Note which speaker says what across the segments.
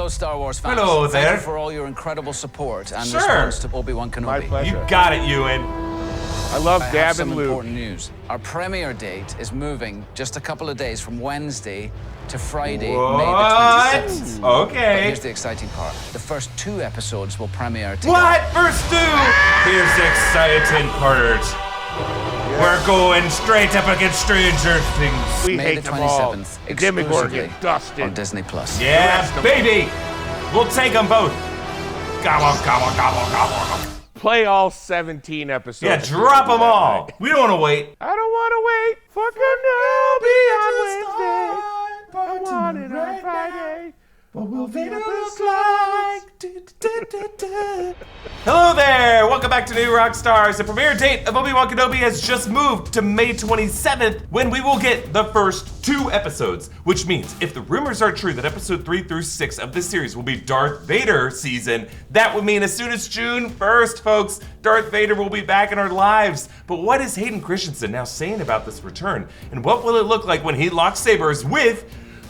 Speaker 1: Hello, Star Wars fans.
Speaker 2: Hello there.
Speaker 1: Thank you for all your incredible support and response to Obi-Wan Kenobi.
Speaker 3: My pleasure.
Speaker 2: You got it, Ewan.
Speaker 3: I love
Speaker 1: I have
Speaker 3: Dab
Speaker 1: some
Speaker 3: and Luke.
Speaker 1: important news. Our premiere date is moving just a couple of days from Wednesday to Friday, May the 26th. But
Speaker 2: Okay.
Speaker 1: here's the exciting part. The first 2 episodes will premiere together.
Speaker 2: What? First 2? Here's the exciting part. We're going straight up against Stranger Things.
Speaker 3: We
Speaker 1: May
Speaker 3: hate
Speaker 1: the
Speaker 3: them all.
Speaker 1: 27th,
Speaker 3: Demogorgon,
Speaker 1: exclusively
Speaker 3: Dustin.
Speaker 1: on Disney+.
Speaker 2: Yeah, baby. We'll take them both. Gobble, gobble, gobble, gobble.
Speaker 3: Play all 17 episodes.
Speaker 2: Yeah, drop them all. We don't want to wait.
Speaker 3: I don't want to wait for Kenobi on Wednesday. I want it on Friday.
Speaker 2: What will Vader look like? Hello there! Welcome back to New Rockstars. The premiere date of Obi-Wan Kenobi has just moved to May 27th, when we will get the first 2 episodes. Which means, if the rumors are true that episode 3 through 6 of this series will be Darth Vader season, that would mean as soon as June 1st, folks, Darth Vader will be back in our lives. But what is Hayden Christensen now saying about this return? And what will it look like when he locks sabers with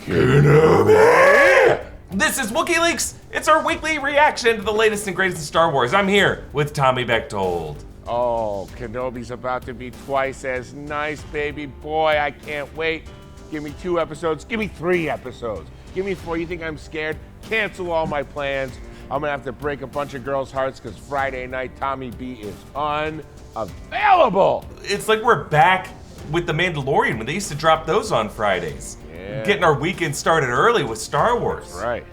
Speaker 2: Kenobi? This is Wookieeleaks. It's our weekly reaction to the latest and greatest in Star Wars. I'm here with Tommy Bechtold.
Speaker 3: Oh, Kenobi's about to be twice as nice, baby boy. I can't wait. Give me 2 episodes. Give me 3 episodes. Give me 4. You think I'm scared? Cancel all my plans. I'm gonna have to break a bunch of girls' hearts because Friday night Tommy B is unavailable.
Speaker 2: It's like we're back with The Mandalorian when they used to drop those on Fridays.
Speaker 3: Yeah.
Speaker 2: Getting our weekend started early with Star Wars.
Speaker 3: Right.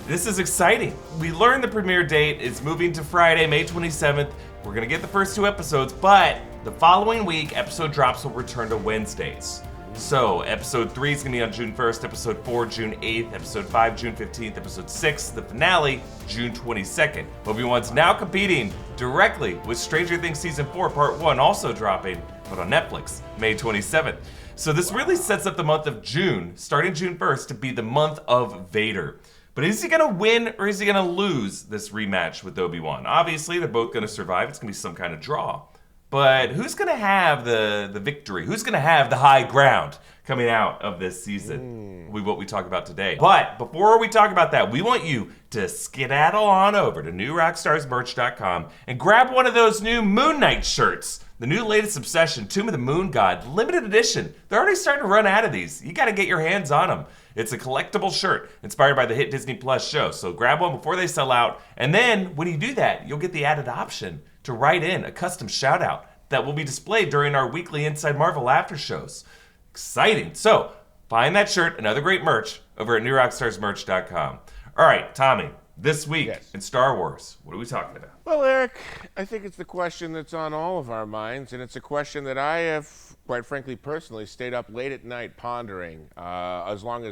Speaker 2: This is exciting. We learned the premiere date is moving to Friday, May 27th. We're gonna get the first 2 episodes, but the following week, episode drops will return to Wednesdays. So, episode 3 is gonna be on June 1st, episode 4, June 8th, episode 5, June 15th, episode 6, the finale, June 22nd. Obi-Wan's now competing directly with Stranger Things Season 4, Part 1, also dropping, but on Netflix, May 27th. So this really sets up the month of June, starting June 1st, to be the month of Vader. But is he gonna win or is he gonna lose this rematch with Obi-Wan? Obviously, they're both gonna survive. It's gonna be some kind of draw. But who's gonna have the victory? Who's gonna have the high ground coming out of this season? What we talk about today. But before we talk about that, we want you to skedaddle on over to newrockstarsmerch.com and grab one of those new Moon Knight shirts. The new latest obsession, Tomb of the Moon God, limited edition. They're already starting to run out of these. You gotta get your hands on them. It's a collectible shirt inspired by the hit Disney Plus show. So grab one before they sell out. And then when you do that, you'll get the added option to write in a custom shout out that will be displayed during our weekly Inside Marvel after shows. Exciting. So find that shirt and other great merch over at newrockstarsmerch.com. All right, Tommy, this week in Star Wars, what are we talking about?
Speaker 3: Well, Eric, I think it's the question that's on all of our minds, and it's a question that I have, quite frankly, personally stayed up late at night pondering, along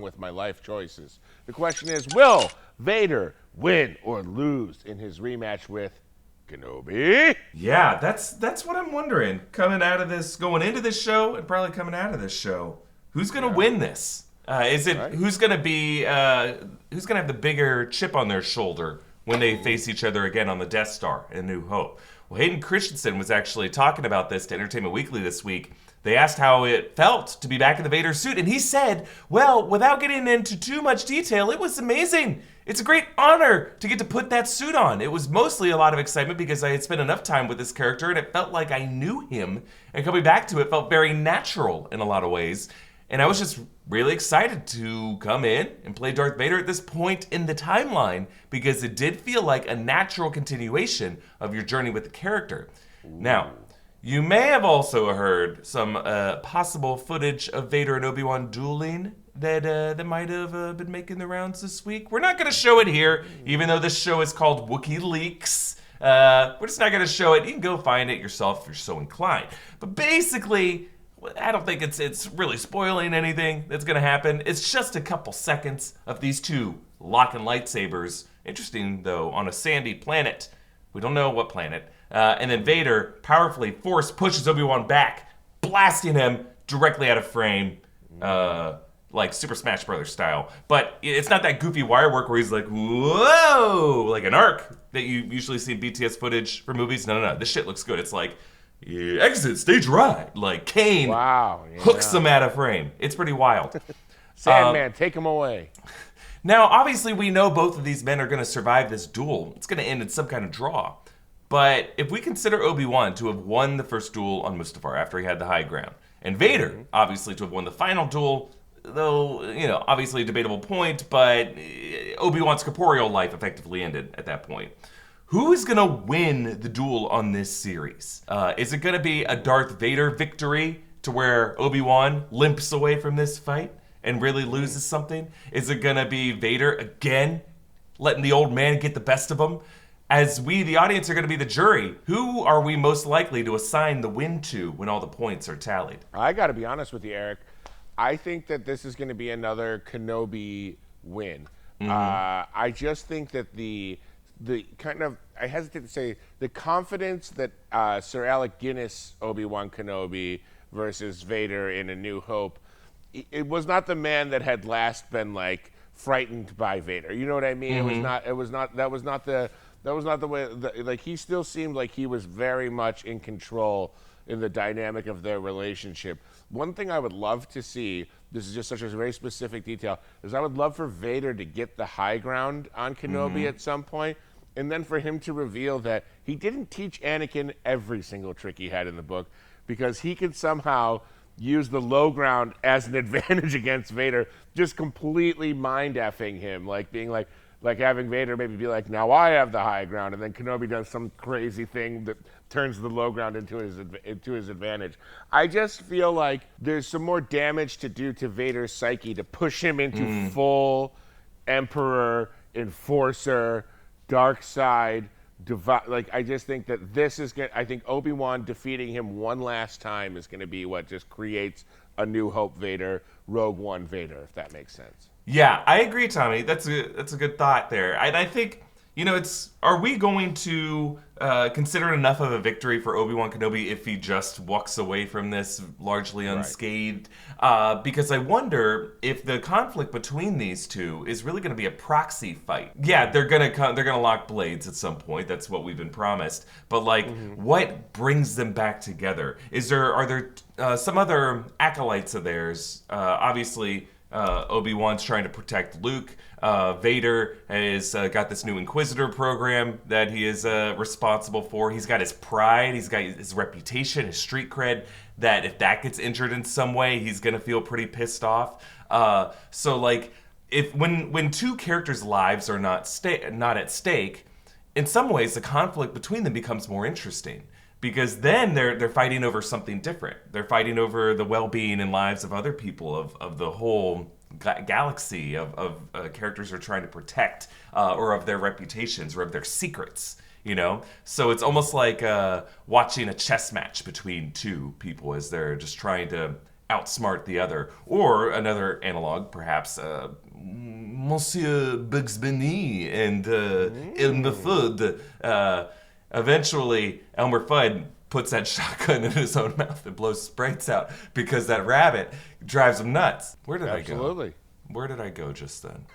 Speaker 3: with my life choices. The question is, will Vader win or lose in his rematch with Kenobi?
Speaker 2: Yeah, that's what I'm wondering. Going into this show, and probably coming out of this show, who's gonna win this? Who's gonna have the bigger chip on their shoulder when they face each other again on the Death Star in New Hope? Well, Hayden Christensen was actually talking about this to Entertainment Weekly this week. They asked how it felt to be back in the Vader suit, and he said, well, without getting into too much detail, it was amazing. It's a great honor to get to put that suit on. It was mostly a lot of excitement because I had spent enough time with this character and it felt like I knew him, and coming back to it felt very natural in a lot of ways. And I was just really excited to come in and play Darth Vader at this point in the timeline because it did feel like a natural continuation of your journey with the character. Now, you may have also heard some possible footage of Vader and Obi-Wan dueling that might have been making the rounds this week. We're not going to show it here, even though this show is called Wookieeleaks. We're just not going to show it. You can go find it yourself if you're so inclined. But basically, I don't think it's really spoiling anything that's going to happen. It's just a couple seconds of these two locking lightsabers. Interesting, though, on a sandy planet. We don't know what planet. And then Vader powerfully force pushes Obi-Wan back, blasting him directly out of frame, like Super Smash Brothers style. But it's not that goofy wire work where he's like, whoa, like an arc that you usually see in BTS footage for movies. No. This shit looks good. It's like, exit stage right. Like Kane hooks him out of frame. It's pretty wild.
Speaker 3: Sandman, take him away.
Speaker 2: Now, obviously, we know both of these men are going to survive this duel. It's going to end in some kind of draw. But if we consider Obi-Wan to have won the first duel on Mustafar after he had the high ground, and Vader, obviously, to have won the final duel, though, obviously a debatable point, but Obi-Wan's corporeal life effectively ended at that point. Who is going to win the duel on this series? Is it going to be a Darth Vader victory to where Obi-Wan limps away from this fight and really loses something? Is it going to be Vader again letting the old man get the best of him? As we, the audience, are going to be the jury, who are we most likely to assign the win to when all the points are tallied?
Speaker 3: I got to be honest with you, Eric. I think that this is going to be another Kenobi win. I just think that the kind of, I hesitate to say, the confidence that Sir Alec Guinness Obi-Wan Kenobi versus Vader in A New Hope, it was not the man that had last been like frightened by Vader. You know what I mean? That was not the way, like he still seemed like he was very much in control in the dynamic of their relationship. One thing I would love to see, this is just such a very specific detail, is I would love for Vader to get the high ground on Kenobi at some point, and then for him to reveal that he didn't teach Anakin every single trick he had in the book, because he could somehow use the low ground as an advantage against Vader, just completely mind-effing him, like being like having Vader maybe be like, now I have the high ground, and then Kenobi does some crazy thing that turns the low ground into his advantage. I just feel like there's some more damage to do to Vader's psyche to push him into full Emperor, Enforcer, dark side, I just think that this is good. I think Obi-Wan defeating him one last time is going to be what just creates a New Hope Vader, Rogue One Vader, if that makes sense.
Speaker 2: Yeah, I agree, Tommy. That's a good thought there. And I think, are we going to consider it enough of a victory for Obi-Wan Kenobi if he just walks away from this largely unscathed? Right. Because I wonder if the conflict between these two is really going to be a proxy fight. Yeah, they're gonna lock blades at some point. That's what we've been promised. But what brings them back together? Are there some other acolytes of theirs? Obviously, Obi-Wan's trying to protect Luke. Vader has got this new Inquisitor program that he is responsible for. He's got his pride, he's got his reputation, his street cred, that if that gets injured in some way, he's going to feel pretty pissed off. When two characters' lives are not at stake, in some ways the conflict between them becomes more interesting. Because then they're fighting over something different. They're fighting over the well-being and lives of other people, of the whole galaxy of characters they're trying to protect, or of their reputations, or of their secrets. So it's almost like watching a chess match between two people as they're just trying to outsmart the other. Or another analog, perhaps, Monsieur Bugs Bunny and Elmer Fudd. Eventually, Elmer Fudd puts that shotgun in his own mouth and blows his brains out because that rabbit drives him nuts. Where did I go?
Speaker 3: Absolutely.
Speaker 2: Where did I go just then?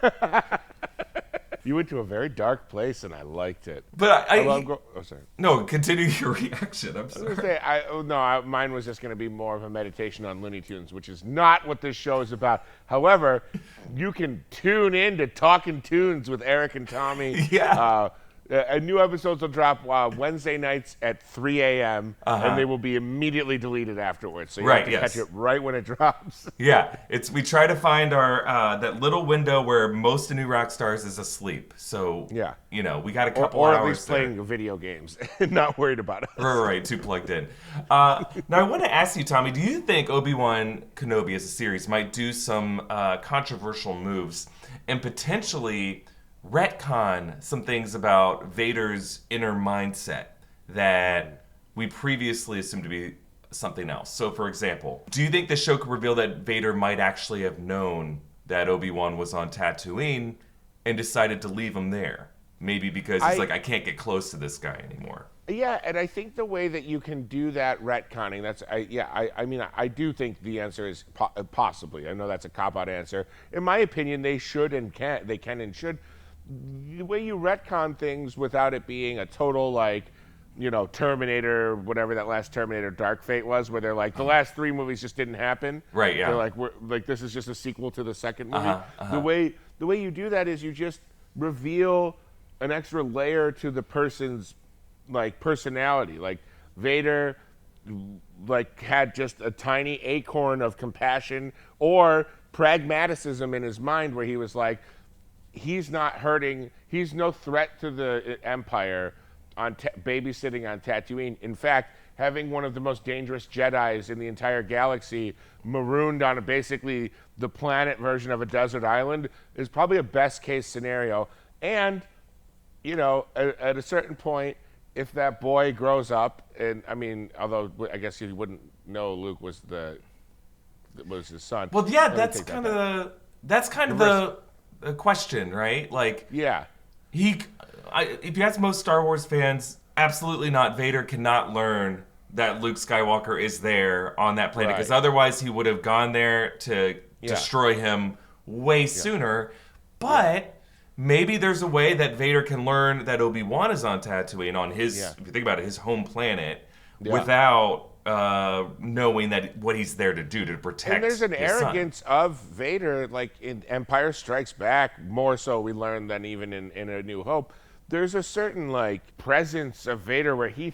Speaker 3: You went to a very dark place, and I liked it.
Speaker 2: But
Speaker 3: sorry.
Speaker 2: No, continue your reaction. I'm sorry.
Speaker 3: I was going to say, mine was just going to be more of a meditation on Looney Tunes, which is not what this show is about. However, you can tune in to Talking Tunes with Erik and Tommy.
Speaker 2: Yeah.
Speaker 3: New episodes will drop Wednesday nights at 3 a.m. And they will be immediately deleted afterwards. So you have to catch it right when it drops.
Speaker 2: Yeah, we try to find our that little window where most of New Rockstars is asleep. So we got a couple
Speaker 3: or
Speaker 2: hours
Speaker 3: at least playing video games and not worried about it.
Speaker 2: Right, too plugged in. Now I want to ask you, Tommy, do you think Obi-Wan Kenobi as a series might do some controversial moves and potentially retcon some things about Vader's inner mindset that we previously assumed to be something else? So, for example, do you think the show could reveal that Vader might actually have known that Obi-Wan was on Tatooine and decided to leave him there? Maybe because he's I can't get close to this guy anymore.
Speaker 3: Yeah, and I think the way that you can do that retconning, I do think the answer is possibly. I know that's a cop-out answer. In my opinion, they can and should. The way you retcon things without it being a total Terminator, whatever that last Terminator Dark Fate was, where they're like, the last 3 movies just didn't happen.
Speaker 2: Right, yeah.
Speaker 3: They're like, this is just a sequel to the second movie. The way the way you do that is you just reveal an extra layer to the person's like personality. Like Vader like had just a tiny acorn of compassion or pragmaticism in his mind where he was like, he's not hurting, he's no threat to the Empire on babysitting on Tatooine. In fact, having one of the most dangerous Jedis in the entire galaxy marooned on basically the planet version of a desert island is probably a best case scenario. And, you know, at a certain point, if that boy grows up, and I mean, although I guess you wouldn't know Luke was his son.
Speaker 2: Well, yeah, that's kind of the question, right? Like,
Speaker 3: yeah,
Speaker 2: if you ask most Star Wars fans, absolutely not. Vader cannot learn that Luke Skywalker is there on that planet because otherwise he would have gone there to destroy him way sooner. But maybe there's a way that Vader can learn that Obi-Wan is on Tatooine, on his, if you think about it, his home planet, without knowing that what he's there to do to protect.
Speaker 3: And there's an arrogance of Vader, like in Empire Strikes Back, more so we learn than even in A New Hope. There's a certain like presence of Vader where he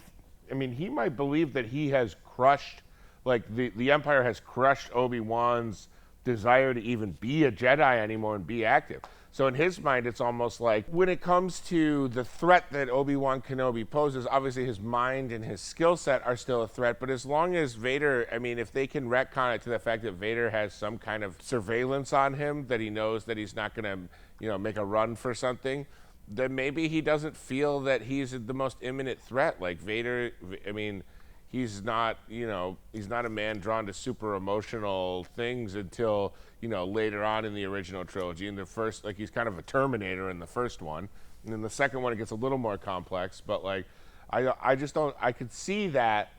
Speaker 3: might believe that he has crushed, like the Empire has crushed Obi-Wan's desire to even be a Jedi anymore and be active. So in his mind, it's almost like when it comes to the threat that Obi-Wan Kenobi poses, obviously his mind and his skill set are still a threat. But as long as Vader, I mean, if they can retcon it to the fact that Vader has some kind of surveillance on him, that he knows that he's not going to, you know, make a run for something, then maybe he doesn't feel that he's the most imminent threat. Like Vader, I mean, he's not a man drawn to super emotional things until, you know, later on in the original trilogy. In the first, like, he's kind of a Terminator in the first one. And in the second one, it gets a little more complex. But, like, I just don't, I could see that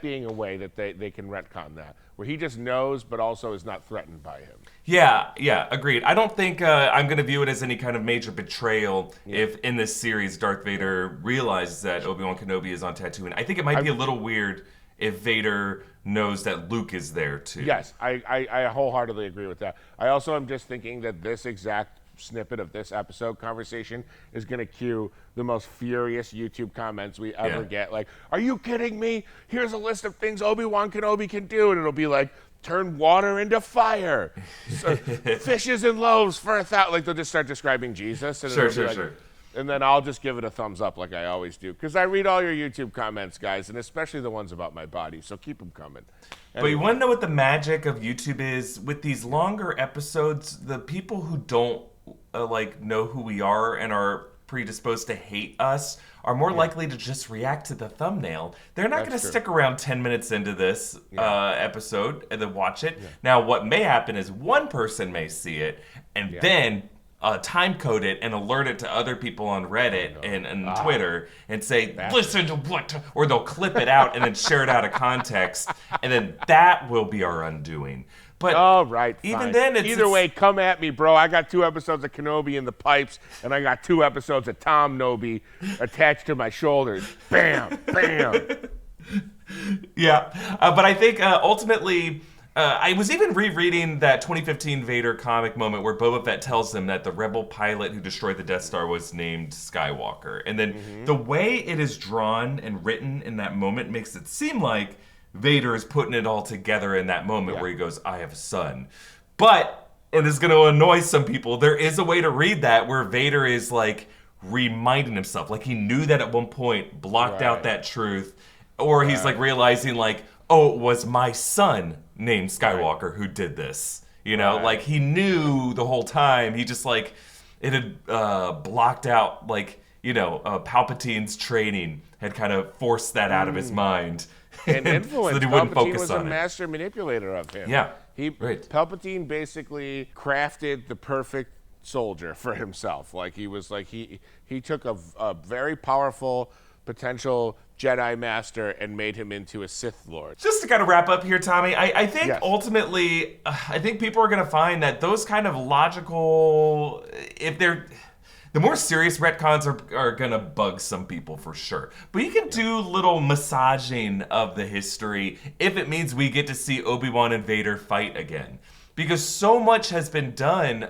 Speaker 3: being a way that they can retcon that, where he just knows but also is not threatened by him.
Speaker 2: Yeah, agreed. I don't think I'm going to view it as any kind of major betrayal if in this series Darth Vader realizes that Obi-Wan Kenobi is on Tatooine. I think it might be a little weird if Vader knows that Luke is there too.
Speaker 3: Yes, I wholeheartedly agree with that. I also am just thinking that this exact snippet of this episode conversation is going to cue the most furious YouTube comments we ever get. Like, are you kidding me? Here's a list of things Obi-Wan Kenobi can do. And it'll be like, turn water into fire. So, fishes and loaves for 1,000. Like, they'll just start describing Jesus. And
Speaker 2: Sure.
Speaker 3: And then I'll just give it a thumbs up like I always do. Because I read all your YouTube comments, guys, and especially the ones about my body. So keep them coming.
Speaker 2: But you want to know what the magic of YouTube is? With these longer episodes, the people who don't know who we are and are predisposed to hate us are more likely to just react to the thumbnail. They're not going to stick around 10 minutes into this episode and then watch it. Now, what may happen is one person may see it and then time code it and alert it to other people on Reddit and Twitter and say, listen to what, or they'll clip it out and then share it out of context, and then that will be our undoing. But even then,
Speaker 3: either way, come at me, bro. I got 2 episodes of Kenobi in the pipes, and I got 2 episodes of Tom Nobi attached to my shoulders. Bam, bam.
Speaker 2: But I think ultimately, I was even rereading that 2015 Vader comic moment where Boba Fett tells them that the rebel pilot who destroyed the Death Star was named Skywalker. And then the way it is drawn and written in that moment makes it seem like Vader is putting it all together in that moment where he goes, I have a son. But, and it's going to annoy some people, there is a way to read that where Vader is like reminding himself, like he knew that at one point, blocked out that truth, or he's like realizing like, oh, it was my son named Skywalker who did this. You know, like he knew the whole time. He just like, it had blocked out, like, you know, Palpatine's training had kind of forced that out of his mind.
Speaker 3: And influence.
Speaker 2: So that he wouldn't
Speaker 3: Palpatine
Speaker 2: focus
Speaker 3: was
Speaker 2: on
Speaker 3: a
Speaker 2: it.
Speaker 3: master manipulator of him.
Speaker 2: Yeah.
Speaker 3: Palpatine basically crafted the perfect soldier for himself. Like he was like he took a very powerful potential Jedi master and made him into a Sith Lord.
Speaker 2: Just to kind of wrap up here, Tommy, I think ultimately, I think people are going to find that those kind of logical, if they're, the more serious retcons are going to bug some people for sure. But you can do little massaging of the history if it means we get to see Obi-Wan and Vader fight again. because so much has been done,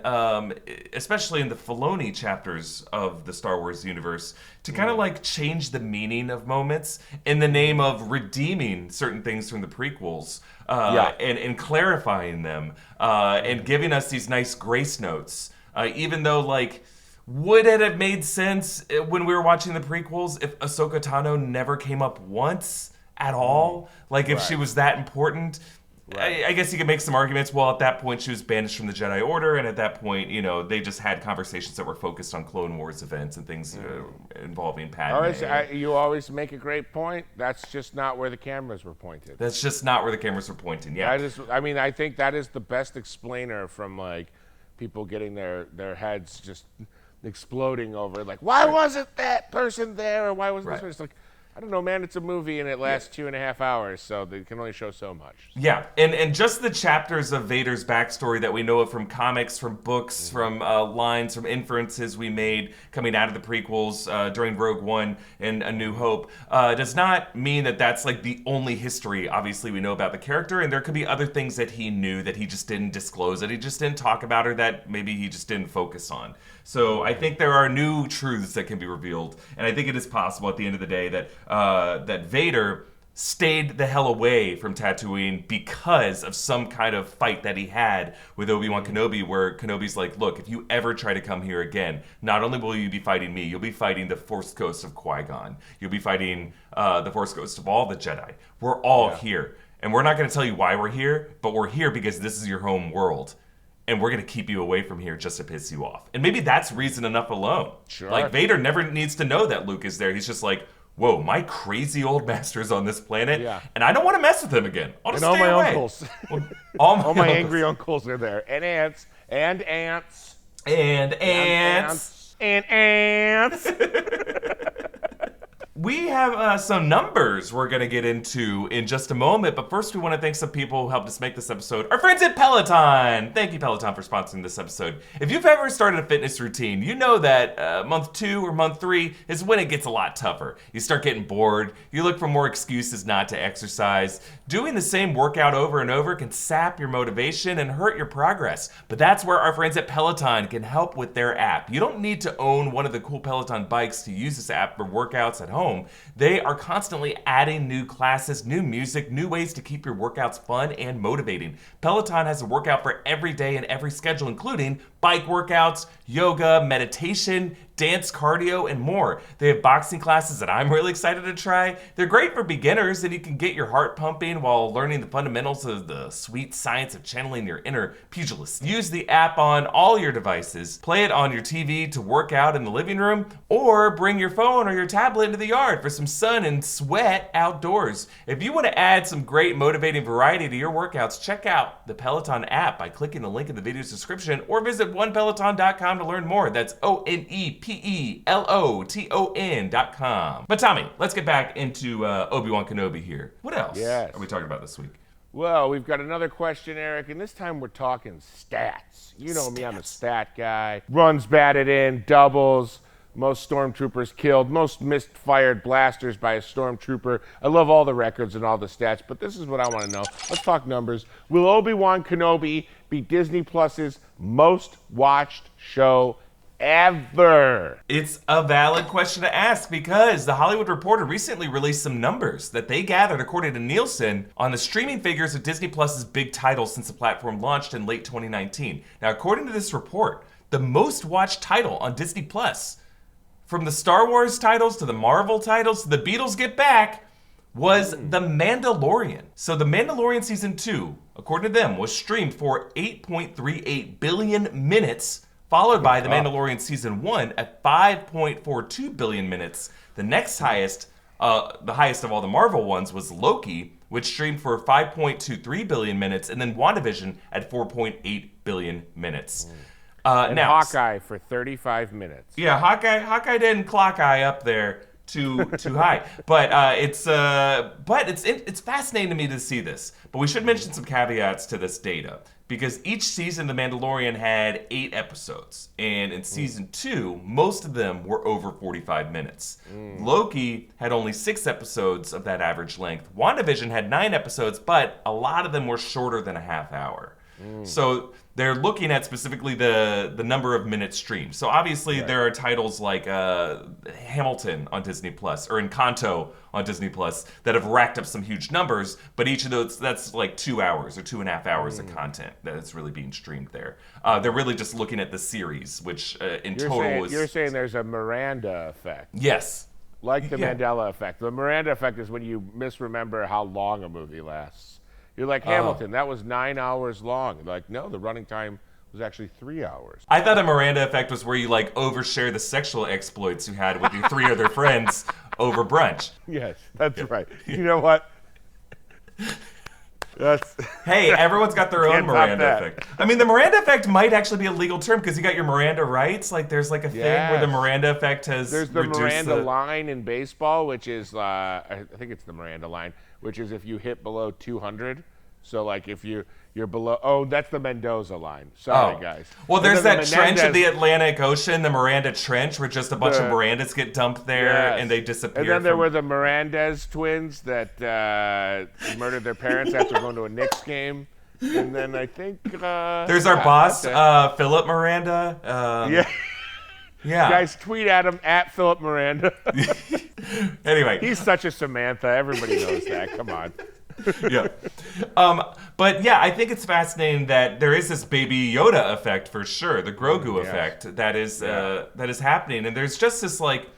Speaker 2: especially in the Filoni chapters of the Star Wars universe, to kind of like change the meaning of moments in the name of redeeming certain things from the prequels, and clarifying them, and giving us these nice grace notes, even though like. Would it have made sense when we were watching the prequels if Ahsoka Tano never came up once at all? Like, if she was that important? Right. I guess you could make some arguments. Well, at that point, she was banished from the Jedi Order, and at that point, you know, they just had conversations that were focused on Clone Wars events and things involving Padme.
Speaker 3: You always make a great point. That's just not where the cameras were pointed.
Speaker 2: That's just not where the cameras were pointing, yeah.
Speaker 3: I think that is the best explainer from, like, people getting their heads just exploding over, like, why wasn't that person there, or why wasn't this person? It's like, I don't know, man, it's a movie and it lasts 2.5 hours, so they can only show so much.
Speaker 2: Yeah, and just the chapters of Vader's backstory that we know of from comics, from books, from lines, from inferences we made coming out of the prequels during Rogue One and A New Hope does not mean that that's like the only history, obviously, we know about the character, and there could be other things that he knew that he just didn't disclose, that he just didn't talk about, or that maybe he just didn't focus on. So I think there are new truths that can be revealed, and I think it is possible at the end of the day that that Vader stayed the hell away from Tatooine because of some kind of fight that he had with Obi-Wan Kenobi, where Kenobi's like, look, if you ever try to come here again, not only will you be fighting me, you'll be fighting the Force Ghost of Qui-Gon. You'll be fighting the Force Ghost of all the Jedi. We're all here, and we're not going to tell you why we're here, but we're here because this is your home world. And we're going to keep you away from here just to piss you off. And maybe that's reason enough alone. Sure. Like, Vader never needs to know that Luke is there. He's just like, whoa, my crazy old master's on this planet, and I don't want to mess with him again. I'll just stay away.
Speaker 3: Uncles.
Speaker 2: all my
Speaker 3: angry uncles are there. And aunts. And aunts.
Speaker 2: And aunts.
Speaker 3: And aunts.
Speaker 2: We have some numbers we're going to get into in just a moment, but first we want to thank some people who helped us make this episode. Our friends at Peloton! Thank you, Peloton, for sponsoring this episode. If you've ever started a fitness routine, you know that month 2 or month 3 is when it gets a lot tougher. You start getting bored, you look for more excuses not to exercise. Doing the same workout over and over can sap your motivation and hurt your progress, but that's where our friends at Peloton can help with their app. You don't need to own one of the cool Peloton bikes to use this app for workouts at home. They are constantly adding new classes, new music, new ways to keep your workouts fun and motivating. Peloton has a workout for every day and every schedule, including bike workouts, yoga, meditation, dance, cardio, and more. They have boxing classes that I'm really excited to try. They're great for beginners, and you can get your heart pumping while learning the fundamentals of the sweet science of channeling your inner pugilist. Use the app on all your devices. Play it on your TV to work out in the living room, or bring your phone or your tablet into the yard for some sun and sweat outdoors. If you want to add some great motivating variety to your workouts, check out the Peloton app by clicking the link in the video's description, or visit onepeloton.com to learn more. That's ONEPELOTON.com. But Tommy, let's get back into Obi-Wan Kenobi here. What else are we talking about this week?
Speaker 3: Well, we've got another question, Eric, and this time we're talking stats. You know me, I'm a stat guy. Runs batted in, doubles, most stormtroopers killed, most misfired blasters by a stormtrooper. I love all the records and all the stats, but this is what I want to know. Let's talk numbers. Will Obi-Wan Kenobi be Disney Plus's most watched show ever?
Speaker 2: It's a valid question to ask because The Hollywood Reporter recently released some numbers that they gathered, according to Nielsen, on the streaming figures of Disney Plus's big titles since the platform launched in late 2019. Now, according to this report, the most watched title on Disney Plus, from the Star Wars titles to the Marvel titles to the Beatles Get Back, was The Mandalorian. So The Mandalorian Season 2, according to them, was streamed for 8.38 billion minutes, followed by The Mandalorian Season 1 at 5.42 billion minutes. The next highest, the highest of all the Marvel ones, was Loki, which streamed for 5.23 billion minutes, and then WandaVision at 4.8 billion minutes.
Speaker 3: And now, Hawkeye for 35 minutes.
Speaker 2: Yeah, Hawkeye didn't clock eye up there too high, but it's fascinating to me to see this. But we should mention some caveats to this data, because each season The Mandalorian had 8 episodes, and in season 2, most of them were over 45 minutes. Loki had only 6 episodes of that average length. WandaVision had 9 episodes, but a lot of them were shorter than a half hour. So they're looking at specifically the number of minutes streamed. So obviously there are titles like Hamilton on Disney Plus or Encanto on Disney Plus that have racked up some huge numbers, but each of those, that's like 2 hours or 2.5 hours of content that's really being streamed there. They're really just looking at the series, which in total is...
Speaker 3: You're saying there's a Miranda effect.
Speaker 2: Yes.
Speaker 3: Like the Mandela effect. The Miranda effect is when you misremember how long a movie lasts. You're like, Hamilton, that was 9 hours long. Like, no, the running time was actually 3 hours.
Speaker 2: I thought a Miranda effect was where you like overshare the sexual exploits you had with your 3 other friends over brunch.
Speaker 3: Yes, that's right. You know what?
Speaker 2: Hey, everyone's got their own Miranda effect. I mean, the Miranda effect might actually be a legal term because you got your Miranda rights. Like, there's like a thing where the Miranda effect has
Speaker 3: There's the Miranda line in baseball, which is, I think it's the Miranda line, which is if you hit below 200. So, like, if you're below, that's the Mendoza line. Sorry, guys.
Speaker 2: Well, there's that trench of the Atlantic Ocean, the Miranda Trench, where just a bunch of Mirandas get dumped there and they disappear.
Speaker 3: And then there were the Mirandez twins that murdered their parents after going to a Knicks game. And then I think...
Speaker 2: there's our boss, Philip Miranda. Yeah.
Speaker 3: Guys, tweet at him, at Philip Miranda.
Speaker 2: Anyway.
Speaker 3: He's such a Samantha. Everybody knows that. Come on.
Speaker 2: Yeah. But yeah, I think it's fascinating that there is this Baby Yoda effect for sure, the Grogu effect that is happening. And there's just this like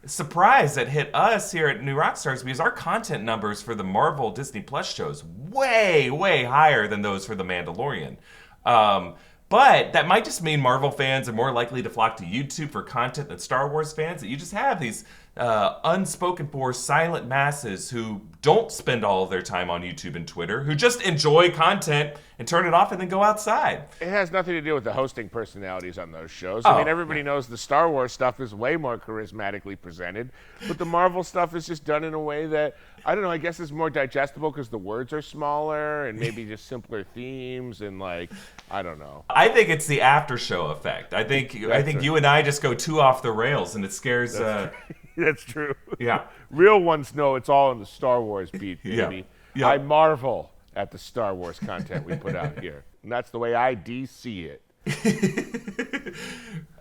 Speaker 2: surprise that hit us here at New Rockstars because our content numbers for the Marvel Disney Plus shows way, way higher than those for The Mandalorian. But that might just mean Marvel fans are more likely to flock to YouTube for content than Star Wars fans. That you just have these unspoken for silent masses who don't spend all of their time on YouTube and Twitter, who just enjoy content and turn it off and then go outside.
Speaker 3: It has nothing to do with the hosting personalities on those shows. I mean, everybody knows the Star Wars stuff is way more charismatically presented, but the Marvel stuff is just done in a way that, I don't know, I guess is more digestible because the words are smaller and maybe just simpler themes and like, I don't know.
Speaker 2: I think it's the after show effect. I think you and I just go too off the rails and it scares...
Speaker 3: That's true.
Speaker 2: Yeah.
Speaker 3: Real ones know it's all in the Star Wars beat, baby.
Speaker 2: Yeah.
Speaker 3: I marvel at the Star Wars content we put out here. And that's the way I see it.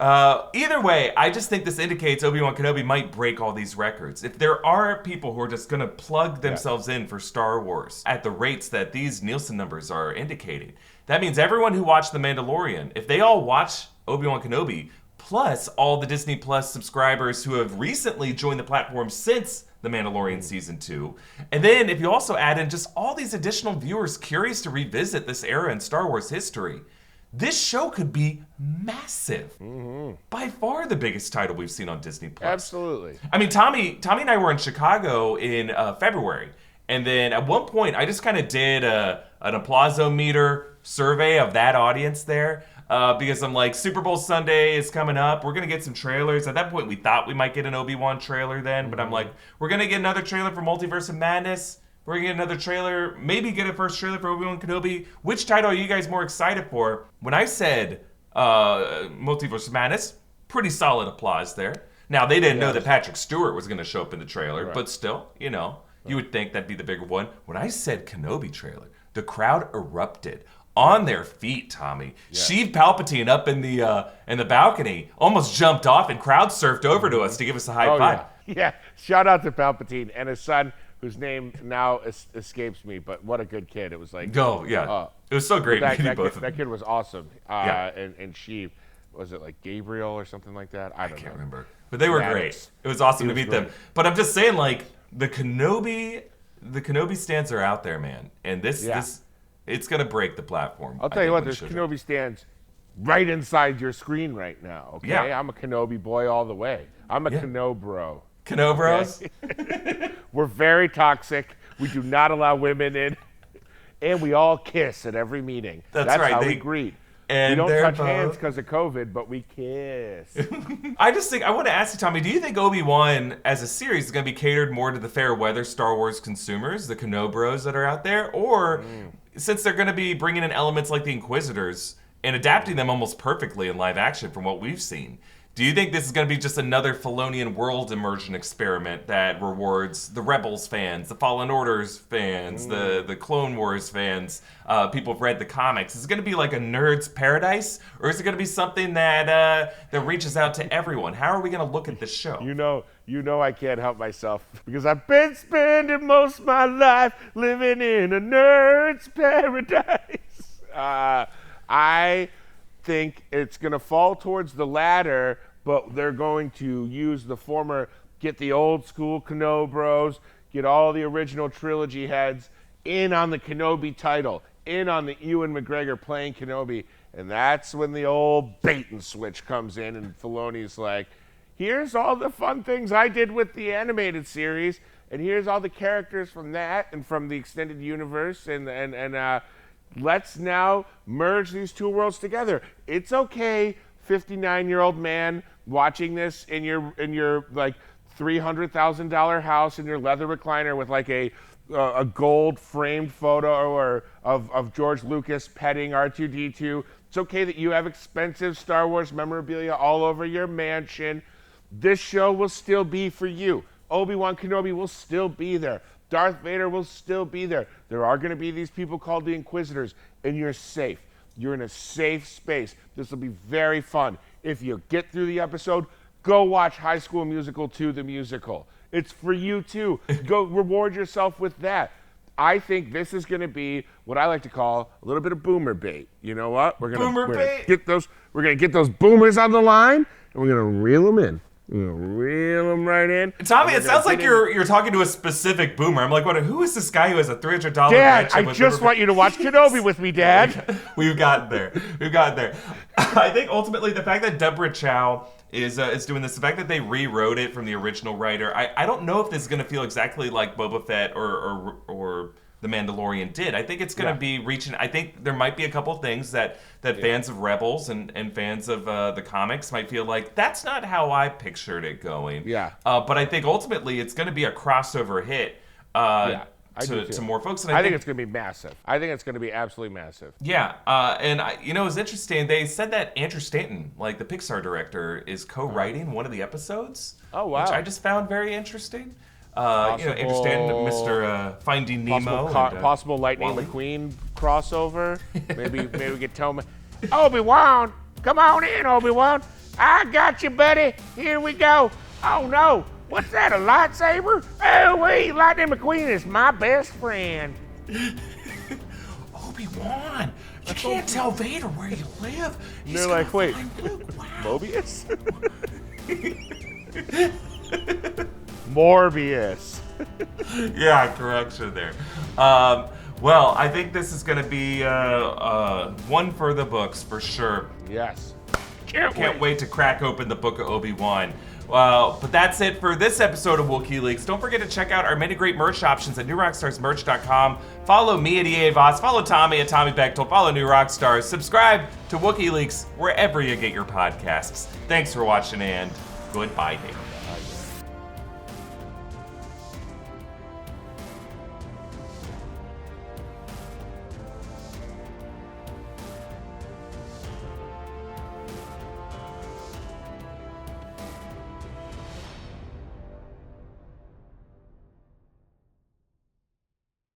Speaker 2: Either way, I just think this indicates Obi-Wan Kenobi might break all these records. If there are people who are just going to plug themselves in for Star Wars at the rates that these Nielsen numbers are indicating, that means everyone who watched The Mandalorian, if they all watch Obi-Wan Kenobi, plus all the Disney Plus subscribers who have recently joined the platform since The Mandalorian Season 2. And then if you also add in just all these additional viewers curious to revisit this era in Star Wars history, this show could be massive. By far the biggest title we've seen on Disney Plus.
Speaker 3: Absolutely.
Speaker 2: I mean, Tommy and I were in Chicago in February. And then at one point, I just kind of did an applausometer survey of that audience there. Because I'm like, Super Bowl Sunday is coming up. We're going to get some trailers. At that point, we thought we might get an Obi-Wan trailer then. But I'm like, we're going to get another trailer for Multiverse of Madness. We're going to get another trailer. Maybe get a first trailer for Obi-Wan Kenobi. Which title are you guys more excited for? When I said Multiverse of Madness, pretty solid applause there. Now, they didn't know that Patrick Stewart was going to show up in the trailer. But still, you know, you would think that'd be the bigger one. When I said Kenobi trailer, the crowd erupted. On their feet, Tommy. Sheev Palpatine up in the balcony almost jumped off and crowd surfed over to us to give us a high five.
Speaker 3: Yeah. Shout out to Palpatine and his son, whose name now escapes me, but what a good kid. It was like...
Speaker 2: it was so great meeting both of them.
Speaker 3: That kid was awesome. And Sheev, was it like Gabriel or something like that? I can't
Speaker 2: remember. But they were great. It was awesome to meet them. But I'm just saying, like, the Kenobi stands are out there, man. And this it's going to break the platform.
Speaker 3: I'll tell you what, there's Kenobi stands right inside your screen right now, okay?
Speaker 2: Yeah.
Speaker 3: I'm a Kenobi boy all the way. I'm a Kenobro.
Speaker 2: Kenobros?
Speaker 3: Okay? We're very toxic. We do not allow women in. And we all kiss at every meeting. That's right. How we greet. And we don't touch hands because of COVID, but we kiss.
Speaker 2: I want to ask you, Tommy, do you think Obi-Wan as a series is going to be catered more to the fair weather Star Wars consumers, the Kenobros that are out there? Or, since they're going to be bringing in elements like the Inquisitors and adapting them almost perfectly in live action from what we've seen, Do you think this is going to be just another Filonian world immersion experiment that rewards the Rebels fans, the Fallen Orders fans, the Clone Wars fans, people who've read the comics? Is it going to be like a nerd's paradise, or is it going to be something that reaches out to everyone? How are we going to look at this show?
Speaker 3: You know I can't help myself because I've been spending most of my life living in a nerd's paradise. I think it's going to fall towards the latter, but they're going to use the former, get the old school Kenobros, get all the original trilogy heads in on the Kenobi title, in on the Ewan McGregor playing Kenobi, and that's when the old bait and switch comes in, and Filoni's like, here's all the fun things I did with the animated series, and here's all the characters from that and from the extended universe, and let's now merge these two worlds together. It's okay, 59-year-old man watching this in your like $300,000 house in your leather recliner with like a gold framed photo of George Lucas petting R2-D2. It's okay that you have expensive Star Wars memorabilia all over your mansion. This show will still be for you. Obi-Wan Kenobi will still be there. Darth Vader will still be there. There are going to be these people called the Inquisitors, and you're safe. You're in a safe space. This will be very fun. If you get through the episode, go watch High School Musical 2, the musical. It's for you too. Go reward yourself with that. I think this is going to be what I like to call a little bit of boomer bait. You know what? We're going to get those boomers on the line, and we're going to reel them in. Reel them right in.
Speaker 2: Tommy, it sounds like you're talking to a specific boomer. I'm like, who is this guy who has a $300
Speaker 3: Dad, I just want you to watch Kenobi with me, Dad.
Speaker 2: We've gotten there. I think ultimately the fact that Deborah Chow is doing this, the fact that they rewrote it from the original writer, I don't know if this is going to feel exactly like Boba Fett or The Mandalorian did. I think it's going to be reaching. I think there might be a couple things that fans of Rebels and fans of the comics might feel like that's not how I pictured it going.
Speaker 3: Yeah.
Speaker 2: But I think ultimately it's going to be a crossover hit to more folks. And
Speaker 3: I think it's going to be massive. I think it's going to be absolutely massive.
Speaker 2: Yeah. And it was interesting. They said that Andrew Stanton, like the Pixar director, is co-writing one of the episodes.
Speaker 3: Oh, wow.
Speaker 2: Which I just found very interesting. Andrew Stanton, Mr. Finding Nemo.
Speaker 3: Possible Lightning McQueen crossover. Maybe we get Toma. Obi-Wan, come on in, Obi-Wan. I got you, buddy. Here we go. Oh, no. What's that, a lightsaber? Oh, wait, Lightning McQueen is my best friend.
Speaker 2: Obi-Wan, you can't tell Vader where you live.
Speaker 3: And they're like, wait, Mobius? Morbius.
Speaker 2: Yeah, correction there. Well, I think this is going to be one for the books for sure.
Speaker 3: Yes.
Speaker 2: Can't wait to crack open the book of Obi-Wan. But that's it for this episode of Wookieeleaks. Don't forget to check out our many great merch options at newrockstarsmerch.com. Follow me at EA Voss. Follow Tommy at Tommy Bechtold. Follow New Rockstars. Subscribe to Wookieeleaks wherever you get your podcasts. Thanks for watching and goodbye, Dave.